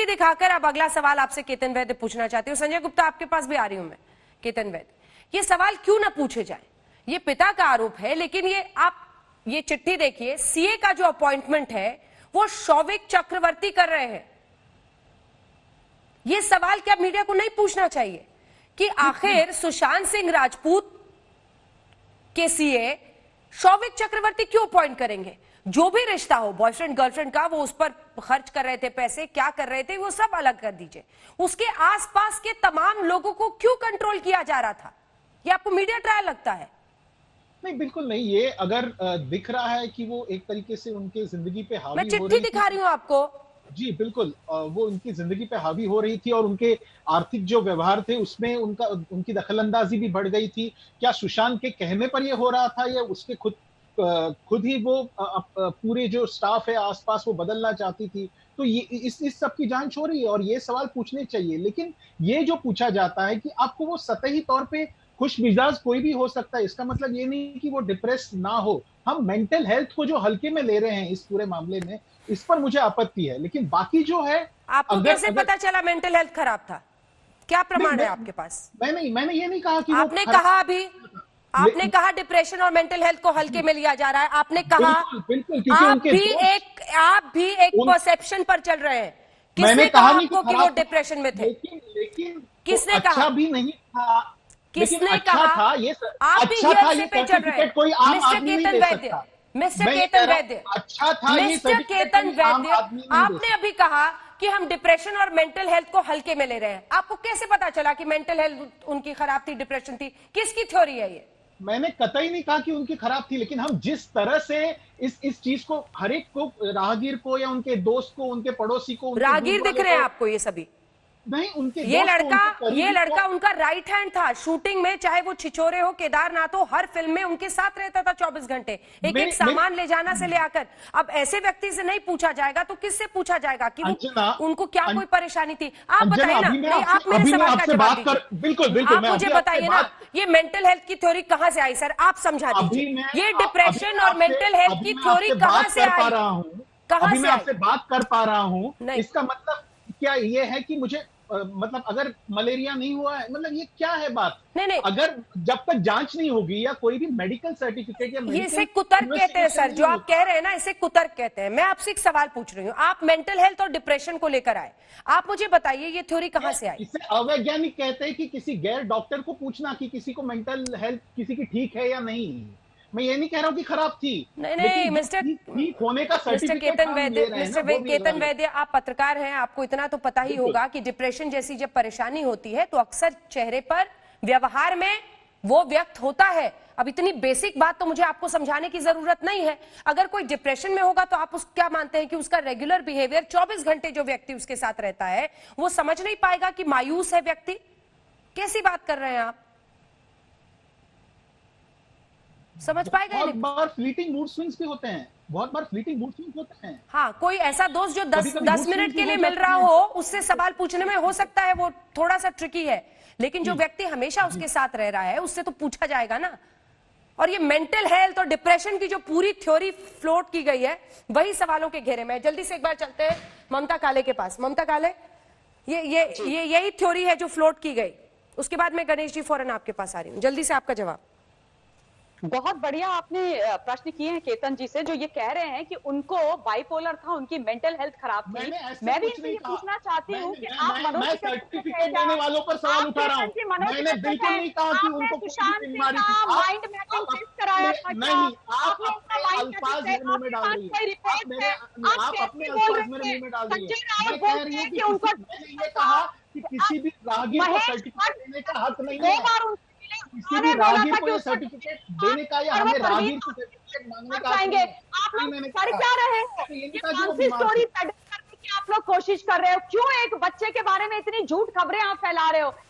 दिखाकर अब अगला सवाल आपसे केतन वैद्य पूछना चाहती हूँ। संजय गुप्ता, आपके पास भी आ रही हूं मैं। केतन वैद्य, ये सवाल क्यों ना पूछे जाए? ये पिता का आरोप है, लेकिन ये चिट्ठी देखिए, सीए का जो अपॉइंटमेंट है वो शौविक चक्रवर्ती कर रहे हैं। ये सवाल क्या मीडिया को नहीं पूछना चाहिए कि आखिर सुशांत सिंह राजपूत के सीए शौविक चक्रवर्ती क्यों अपॉइंट करेंगे? जो भी रिश्ता हो, बॉयफ्रेंड गर्लफ्रेंड का, वो उस पर खर्च कर रहे थे पैसे, क्या कर रहे थे, वो सब अलग कर दीजिए। उसके आसपास के तमाम लोगों को क्यों कंट्रोल किया जा रहा था? ये आपको मीडिया ट्रायल लगता है? नहीं, बिल्कुल नहीं। ये अगर दिख रहा है कि वो एक तरीके से उनके जिंदगी पे हावी हो रही थी। मैं चिट्ठी दिखा रही हूं आपको। जी बिल्कुल, वो उनकी जिंदगी पे हावी हो रही थी और उनके आर्थिक जो व्यवहार थे उसमें उनकी दखलंदाजी भी बढ़ गई थी। क्या सुशांत के कहने पर ये हो रहा था या उसके खुद ही वो पूरे जो स्टाफ है आसपास वो बदलना चाहती थी? तो ये इस सब की जांच हो रही है और ये सवाल पूछने चाहिए। लेकिन ये जो पूछा जाता है कि आपको वो सतही तौर पे खुश मिजाज कोई भी हो सकता है, इसका मतलब ये नहीं कि वो डिप्रेस ना हो। हम मेंटल हेल्थ को जो हल्के में ले रहे हैं इस पूरे मामले में, इस पर मुझे आपत्ति है। लेकिन बाकी जो है, आपको कैसे पता चला मेंटल हेल्थ खराब था? क्या प्रमाण है आपके पास? मैंने ये नहीं कहा कि आपने कहा अभी, आपने कहा डिप्रेशन और मेंटल हेल्थ को हल्के में लिया जा रहा है। आपने कहा बिल्कुल, आप भी एक परसेप्शन पर चल रहे हैं। किसने कहा आपको कि वो डिप्रेशन में थे? लेकिन किसने कहा? अच्छा भी नहीं था। किसने अच्छा कहा? था ये आप भी ये पे चल रहे हैं। कोई आम आदमी नहीं दे सकता। मिस्टर केतन वैद्य, अच्छा था ये मिस्टर केतन वैद्य, आपने अभी कहा कि हम डिप्रेशन और मेंटल हेल्थ को हल्के में ले रहे हैं। आपको कैसे पता चला कि मेंटल हेल्थ उनकी खराब थी, डिप्रेशन थी? किसकी थ्योरी है ये? मैंने कतई नहीं कहा कि उनकी खराब थी, लेकिन हम जिस तरह से इस चीज को हर एक को, राहगीर को या उनके दोस्त को, उनके पड़ोसी को, राहगीर दिख रहे हैं आपको ये सभी? नहीं, उनके ये लड़का उनका राइट हैंड था शूटिंग में, चाहे वो छिछोरे हो, केदारनाथ हो, हर फिल्म में उनके साथ रहता था 24 घंटे, एक सामान ले जाना से ले आकर। अब ऐसे व्यक्ति से नहीं पूछा जाएगा तो किससे पूछा जाएगा कि उनको क्या कोई परेशानी थी? आप बताइए ना। नहीं, आप मेरे सवाल का जवाब दीजिए। बिल्कुल, आप मुझे बताइए ना, ये मेंटल हेल्थ की थ्योरी कहां से आई सर? आप समझा दीजिए। ये डिप्रेशन और मेंटल हेल्थ की थ्योरी कहां से आई? कहां से? मैं आपसे बात कर पा रहा हूं। इसका मतलब क्या ये है कि मुझे मतलब अगर मलेरिया नहीं हुआ है, मतलब ये क्या है बात? नहीं, अगर जब तक जांच नहीं होगी या कोई भी मेडिकल सर्टिफिकेट या ये इसे कुतर्क कहते हैं सर, जो आप कह रहे हैं ना, इसे कुतर्क कहते हैं। मैं आपसे एक सवाल पूछ रही हूँ, आप मेंटल हेल्थ और डिप्रेशन को लेकर आए, आप मुझे बताइए ये थ्योरी कहां से आई? इसे अवैज्ञानिक कहते हैं कि किसी गैर डॉक्टर को पूछना कि किसी को मेंटल हेल्थ किसी की ठीक है या नहीं। मैं ये नहीं कह रहा हूं कि खराब थी। नहीं, मिस्टर केतन वैद्य, आप पत्रकार हैं, आपको इतना तो पता ही होगा कि डिप्रेशन जैसी जब परेशानी होती है तो अक्सर चेहरे पर, व्यवहार में वो व्यक्त होता है। अब इतनी बेसिक बात तो मुझे आपको समझाने की जरूरत नहीं है। अगर कोई डिप्रेशन में होगा तो आप क्या मानते हैं कि उसका रेगुलर बिहेवियर, 24 घंटे जो व्यक्ति उसके साथ रहता है, वो समझ नहीं पाएगा कि मायूस है व्यक्ति? कैसी बात कर रहे हैं आप? समझ पाएगा? बहुत बार फ्लीटिंग मूड स्विंग्स भी होते हैं, बहुत बार फ्लीटिंग मूड स्विंग्स होते हैं। हाँ, कोई ऐसा दोस्त जो 10 मिनट के लिए मिल रहा हो, उससे सवाल पूछने में हो सकता है वो थोड़ा सा ट्रिकी है, लेकिन जो व्यक्ति हमेशा उसके साथ रह रहा है उससे तो पूछा जाएगा ना। और ये मेंटल हेल्थ और डिप्रेशन की जो पूरी थ्योरी फ्लोट की गई है, वही सवालों के घेरे में। जल्दी से एक बार चलते हैं ममता काले के पास। ममता काले, ये यही थ्योरी है जो फ्लोट की गई। उसके बाद मैं गणेश जी फौरन आपके पास आ रही हूँ, जल्दी से आपका जवाब। बहुत बढ़िया आपने प्रश्न किए हैं केतन जी से, जो ये कह रहे हैं कि उनको बाइपोलर था, उनकी मेंटल हेल्थ खराब थी। मैं भी इनसे ये पूछना चाहती हूँ कि आप मनोज सर्टिफिकेट देने वालों पर सवाल उठा रहा हूँ। मैंने बिल्कुल नहीं कहा कि उनको सुशांत बीमारी थी। माइंड मैपिंग टेस्ट कराया था? नहीं, आप अपने अल्फाज मेरे मुंह में डाल रही हैं। आप अपने अल्फाज मेरे मुंह में डाल रही हैं। मैं कह रही हूँ कि मैंने ये कहा कि किसी भी राहगीर को सर्टिफिकेट देने का हक नहीं है। किसी भी राहगीर को ये सर्टिफिकेट देने का या हमें राहगीर से सर्टिफिकेट मांगने का चाहेंगे। आप लोग कर क्या रहे हो? ये कौन सी स्टोरी पेडल करने की आप लोग कोशिश कर रहे हो? क्यों एक बच्चे के बारे में इतनी झूठ खबरें आप फैला रहे हो?